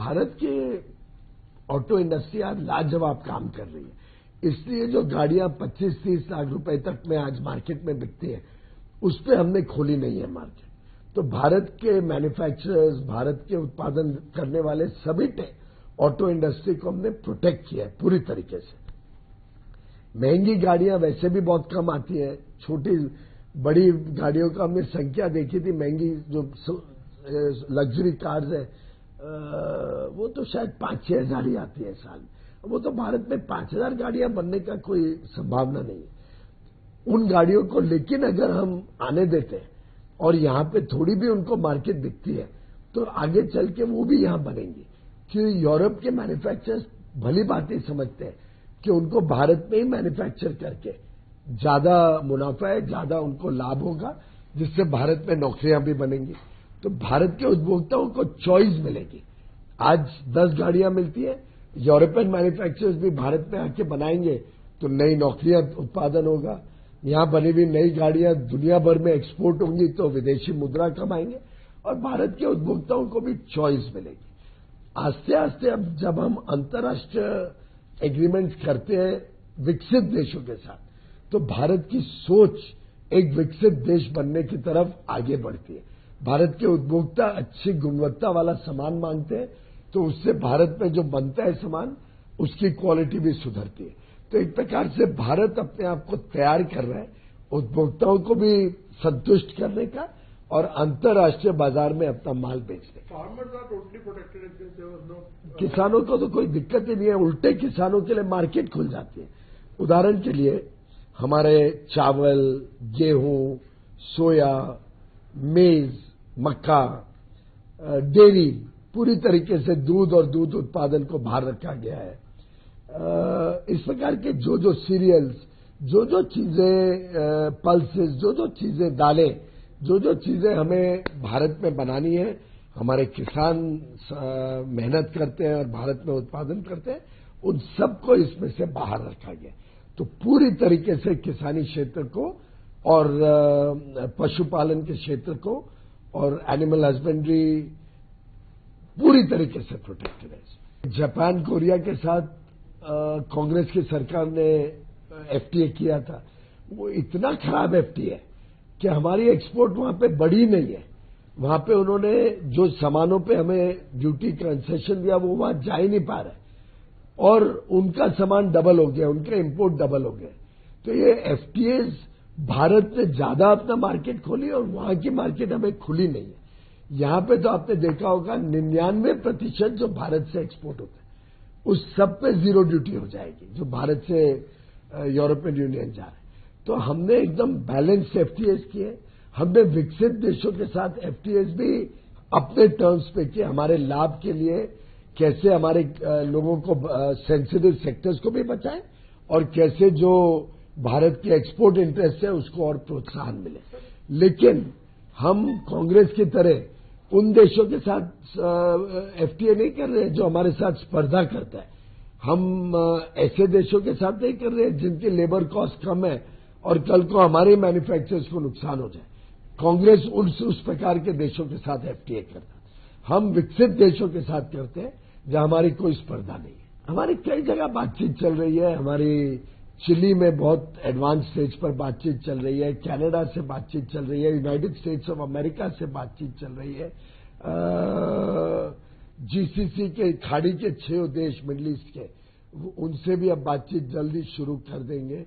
भारत के auto industry आज लाजवाब काम कर रही है। इसलिए जो गाड़ियां 25-30 लाख रुपए तक में आज मार्केट में बिकती है, उस पर हमने खोली नहीं है मार्केट। तो भारत के मैन्युफैक्चरर्स, भारत के उत्पादन करने वाले सभी ऑटो इंडस्ट्री को हमने प्रोटेक्ट किया है पूरी तरीके से। महंगी गाड़ियां वैसे भी बहुत कम आती हैं। छोटी बड़ी गाड़ियों का हमने संख्या देखी थी, महंगी जो लग्जरी कार्स है वो तो शायद 5-6 हजार ही आती है साल में। वो तो भारत में 5,000 गाड़ियां बनने का कोई संभावना नहीं है उन गाड़ियों को। लेकिन अगर हम आने देते हैं और यहां पे थोड़ी भी उनको मार्केट दिखती है तो आगे चल के वो भी यहां बनेंगी। क्योंकि यूरोप के मैन्युफैक्चरर्स भली बात ही समझते हैं कि उनको भारत में ही मैन्युफैक्चर करके ज्यादा मुनाफा है, ज्यादा उनको लाभ होगा, जिससे भारत में नौकरियां भी बनेंगी। तो भारत के उपभोक्ताओं को चॉइस मिलेगी। आज 10 गाड़ियां मिलती है, यूरोपियन मैन्युफैक्चरर्स भी भारत में आके बनाएंगे तो नई नौकरियां उत्पादन होगा। यहां बनी हुई नई गाड़ियां दुनिया भर में एक्सपोर्ट होंगी तो विदेशी मुद्रा कमाएंगे और भारत के उपभोक्ताओं को भी चॉइस मिलेगी। आस्ते आस्ते अब जब हम अंतर्राष्ट्रीय एग्रीमेंट्स करते हैं विकसित देशों के साथ, तो भारत की सोच एक विकसित देश बनने की तरफ आगे बढ़ती है। भारत के उपभोक्ता अच्छी गुणवत्ता वाला सामान मांगते हैं तो उससे भारत में जो बनता है सामान उसकी क्वालिटी भी सुधरती है। तो एक प्रकार से भारत अपने आप को तैयार कर रहा है उपभोक्ताओं को भी संतुष्ट करने का और अंतर्राष्ट्रीय बाजार में अपना माल बेचने का। Farmers are totally protected. किसानों को तो कोई दिक्कत ही नहीं है, उल्टे किसानों के लिए मार्केट खुल जाती है। उदाहरण के लिए हमारे चावल, गेहूं, सोया, मेज, मक्का, डेयरी, पूरी तरीके से दूध और दूध उत्पादन को बाहर रखा गया है। इस प्रकार के जो सीरियल्स, जो चीजें पल्सेस, जो चीजें दालें, जो चीजें हमें भारत में बनानी है, हमारे किसान मेहनत करते हैं और भारत में उत्पादन करते हैं, उन सबको इसमें से बाहर रखा गया। तो पूरी तरीके से किसानी क्षेत्र को और पशुपालन के क्षेत्र को और एनिमल हस्बेंड्री पूरी तरीके से प्रोटेक्टेड है। जापान, कोरिया के साथ कांग्रेस की सरकार ने एफटीए किया था। वो इतना खराब एफटीए कि हमारी एक्सपोर्ट वहां पे बढ़ी नहीं है। वहां पे उन्होंने जो सामानों पे हमें ड्यूटी कंसेशन दिया वो वहां जा ही नहीं पा रहे और उनका सामान डबल हो गया, उनके इंपोर्ट डबल हो गए। तो ये एफटीएज भारत ने ज्यादा अपना मार्केट खोली और वहां की मार्केट हमें खुली नहीं है। यहां पे तो आपने देखा होगा 99% जो भारत से एक्सपोर्ट होता है उस सब पे जीरो ड्यूटी हो जाएगी जो भारत से यूरोपियन यूनियन जा रहे हैं। तो हमने एकदम बैलेंस एफटीएज किए। हमने विकसित देशों के साथ एफटीएज भी अपने टर्म्स पे किए, हमारे लाभ के लिए, कैसे हमारे लोगों को सेंसिटिव सेक्टर्स को भी बचाएं और कैसे जो भारत की एक्सपोर्ट इंटरेस्ट है उसको और प्रोत्साहन मिले। लेकिन हम कांग्रेस की तरह उन देशों के साथ एफटीए नहीं कर रहे जो हमारे साथ स्पर्धा करता है। हम ऐसे देशों के साथ नहीं कर रहे जिनकी लेबर कॉस्ट कम है और कल को हमारे मैन्युफैक्चरर्स को नुकसान हो जाए। कांग्रेस उस प्रकार के देशों के साथ एफटीए करता है। हम विकसित देशों के साथ करते हैं जहां हमारी कोई स्पर्धा नहीं है। हमारी कई जगह बातचीत चल रही है। हमारी चिली में बहुत एडवांस स्टेज पर बातचीत चल रही है, कनाडा से बातचीत चल रही है, यूनाइटेड स्टेट्स ऑफ अमेरिका से बातचीत चल रही है, जीसीसी के खाड़ी के 6 देश मिडिल ईस्ट के, उनसे भी अब बातचीत जल्दी शुरू कर देंगे।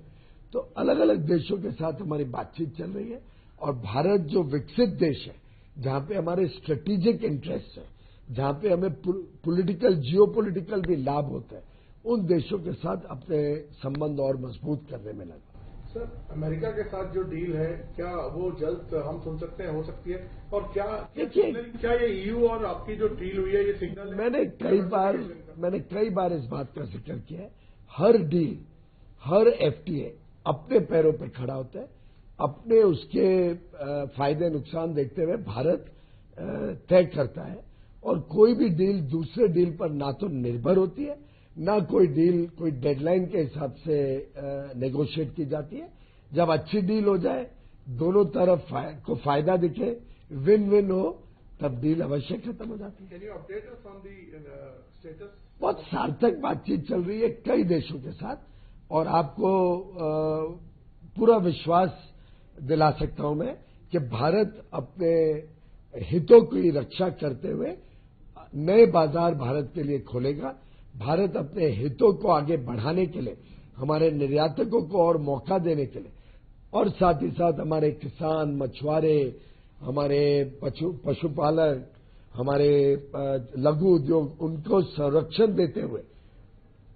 तो अलग अलग देशों के साथ हमारी बातचीत चल रही है और भारत जो विकसित देश है जहां पे हमारे स्ट्रेटेजिक इंटरेस्ट है, जहां पे हमें पॉलिटिकल, जियोपॉलिटिकल भी लाभ होता है, उन देशों के साथ अपने संबंध और मजबूत करने में लगा। सर, अमेरिका के साथ जो डील है क्या वो जल्द हम सुन सकते हैं, हो सकती है? और क्या ये ईयू और आपकी जो डील हुई है ये सिग्नल है? मैंने कई बार इस बात का जिक्र किया है। हर डील, हर एफटीए अपने पैरों पर खड़ा होता है। अपने उसके फायदे नुकसान देखते हुए भारत तय करता है और कोई भी डील दूसरे डील पर ना तो निर्भर होती है, ना कोई डील कोई डेडलाइन के हिसाब से नेगोशिएट की जाती है। जब अच्छी डील हो जाए, दोनों तरफ को फायदा दिखे, विन विन हो, तब डील अवश्य खत्म हो जाती है। Can you update us on the status? बहुत सार्थक बातचीत चल रही है कई देशों के साथ, और आपको पूरा विश्वास दिला सकता हूं मैं कि भारत अपने हितों की रक्षा करते हुए नए बाजार भारत के लिए खोलेगा। भारत अपने हितों को आगे बढ़ाने के लिए, हमारे निर्यातकों को और मौका देने के लिए, और साथ ही साथ हमारे किसान, मछुआरे, हमारे पशुपालक, हमारे लघु उद्योग, उनको संरक्षण देते हुए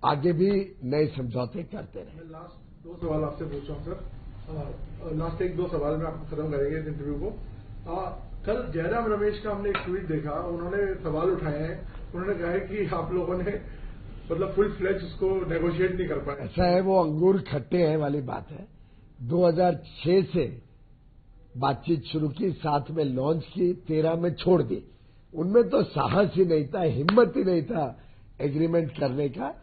आगे भी नए समझौते करते रहे। मैं लास्ट 2 सवाल आपसे पूछ रहा हूं सर। लास्ट 1-2 सवाल में आप खत्म करेंगे इस इंटरव्यू को। कल जयराम रमेश का हमने एक ट्वीट देखा, उन्होंने सवाल उठाए हैं। उन्होंने कहा है कि आप लोगों ने मतलब फुल फ्लेज उसको नेगोशिएट नहीं कर पाए। ऐसा है, वो अंगूर खट्टे हैं वाली बात है। 2006 से बातचीत शुरू की, 7 में लॉन्च की, 13 में छोड़ दी। उनमें तो साहस ही नहीं था, हिम्मत ही नहीं था एग्रीमेंट करने का।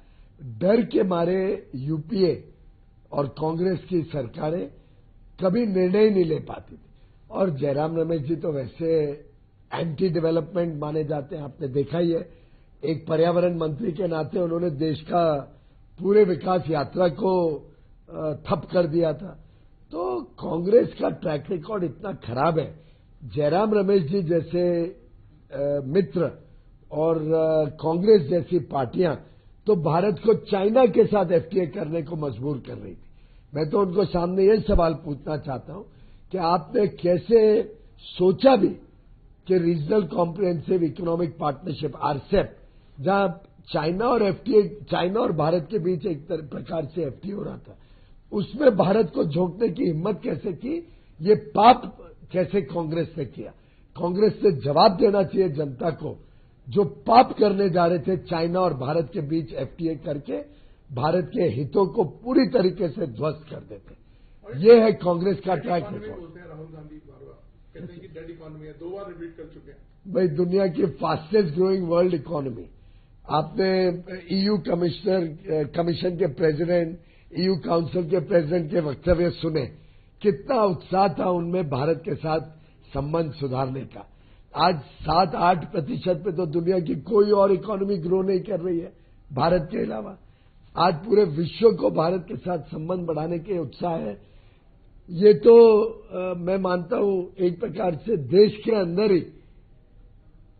डर के मारे यूपीए और कांग्रेस की सरकारें कभी निर्णय नहीं ले पाती थी। और जयराम रमेश जी तो वैसे एंटी डेवलपमेंट माने जाते हैं, आपने देखा ही है। एक पर्यावरण मंत्री के नाते उन्होंने देश का पूरे विकास यात्रा को ठप कर दिया था। तो कांग्रेस का ट्रैक रिकॉर्ड इतना खराब है। जयराम रमेश जी जैसे मित्र और कांग्रेस जैसी पार्टियां तो भारत को चाइना के साथ एफटीए करने को मजबूर कर रही थी। मैं तो उनको सामने ये सवाल पूछना चाहता हूं कि आपने कैसे सोचा भी कि regional comprehensive economic partnership RCEP, जहां चाइना और एफटीए, चाइना और भारत के बीच एक प्रकार से एफटीए हो रहा था, उसमें भारत को झोंकने की हिम्मत कैसे की? ये पाप कैसे कांग्रेस ने किया? कांग्रेस से जवाब देना चाहिए जनता को, जो पाप करने जा रहे थे चाइना और भारत के बीच एफटीए करके भारत के हितों को पूरी तरीके से ध्वस्त कर देते। ये है कांग्रेस का ट्रैक रिकॉर्ड। राहुल गांधी कहते हैं कि डेड इकोनॉमी है, 2 बार रिपीट कर चुके हैं। भाई, दुनिया की फास्टेस्ट ग्रोइंग वर्ल्ड इकोनॉमी। आपने ईयू कमीशन के प्रेसिडेंट, ईयू काउंसिल के प्रेसिडेंट के वक्तव्य सुने, कितना उत्साह था उनमें भारत के साथ संबंध सुधारने का। आज 7-8% पे तो दुनिया की कोई और इकोनॉमी ग्रो नहीं कर रही है भारत के अलावा। आज पूरे विश्व को भारत के साथ संबंध बढ़ाने के उत्साह है। ये तो मैं मानता हूं एक प्रकार से देश के अंदर ही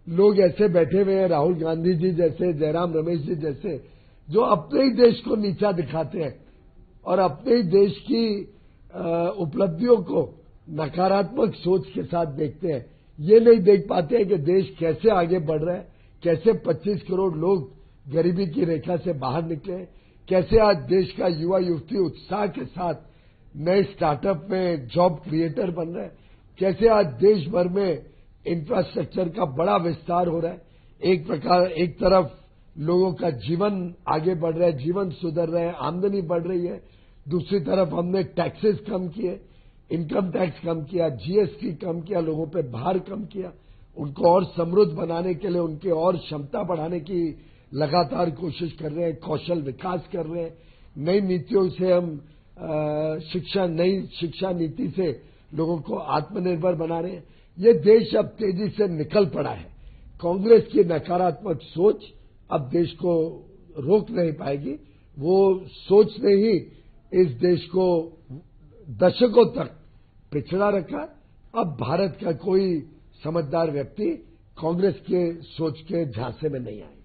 लोग ऐसे बैठे हुए हैं, राहुल गांधी जी जैसे, जयराम रमेश जी जैसे, जो अपने ही देश को नीचा दिखाते हैं और अपने ही देश की उपलब्धियों को नकारात्मक सोच के साथ देखते हैं। ये नहीं देख पाते हैं कि देश कैसे आगे बढ़ रहा है, कैसे 25 करोड़ लोग गरीबी की रेखा से बाहर निकले, कैसे आज देश का युवा युवती उत्साह के साथ नए स्टार्टअप में जॉब क्रिएटर बन रहे हैं, कैसे आज देश भर में इंफ्रास्ट्रक्चर का बड़ा विस्तार हो रहा है। एक तरफ लोगों का जीवन आगे बढ़ रहा है, जीवन सुधर रहे हैं, आमदनी बढ़ रही है। दूसरी तरफ हमने टैक्सेस कम किए, इनकम टैक्स कम किया, जीएसटी कम किया, लोगों पे भार कम किया, उनको और समृद्ध बनाने के लिए उनके और क्षमता बढ़ाने की लगातार कोशिश कर रहे हैं, कौशल विकास कर रहे हैं। नई नीतियों से हम नई शिक्षा नीति से लोगों को आत्मनिर्भर बना रहे हैं। ये देश अब तेजी से निकल पड़ा है। कांग्रेस की नकारात्मक सोच अब देश को रोक नहीं पाएगी। वो सोच ने ही इस देश को दशकों तक पिछड़ा रखा। अब भारत का कोई समझदार व्यक्ति कांग्रेस के सोच के झांसे में नहीं आए।